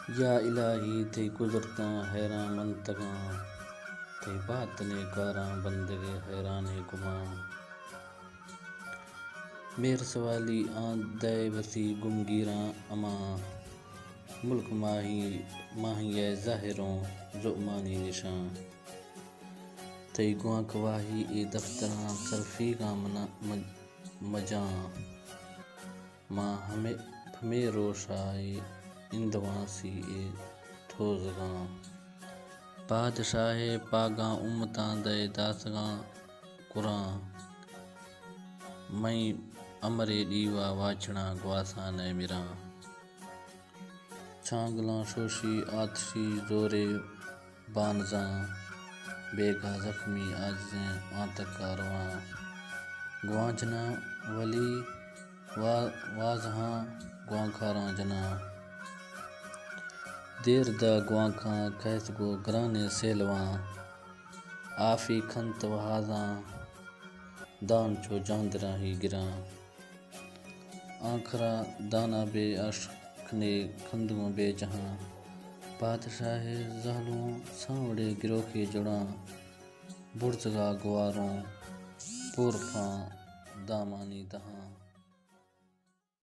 یا الہی تھی قدرتاں حیراں منتگاں، تھی باطن کاراں بندگے حیران گماں۔ مہر سوالی آں دے وسیع گمگیراں اماں، ملک ماہیے ظاہروں زعمانی نشاں۔ تھی گواں گواہی اے دفتراں سرفریغاں مجاں، ماں ہمیں روشائے اندواں سی اے تھوزگاں۔ بادشاہ پاگاں امتاں دے داسگاں قراں، میں امرے ڈیوا واچڑاں گواسانے مراں۔ چھانگلاں شوشی آتشی زورے بانزاں، بے گاہ زخمی عاجزیں آنتک کارواں۔ گواں جناں ولی واضحاں گواں کھاراں جناں، دیر دا گواں کھاں کہس گو گرانے سیلواں۔ آفی کھنت وہاداں دان چو جاندراں ہی گراں، آنکھرا دانا بے عشق نے کھندگوں بے جہاں۔ بادشاہ زحلوں سانوڑے گروکے جڑاں، برزگاہ گواروں پورپھاں دامانی دہاں۔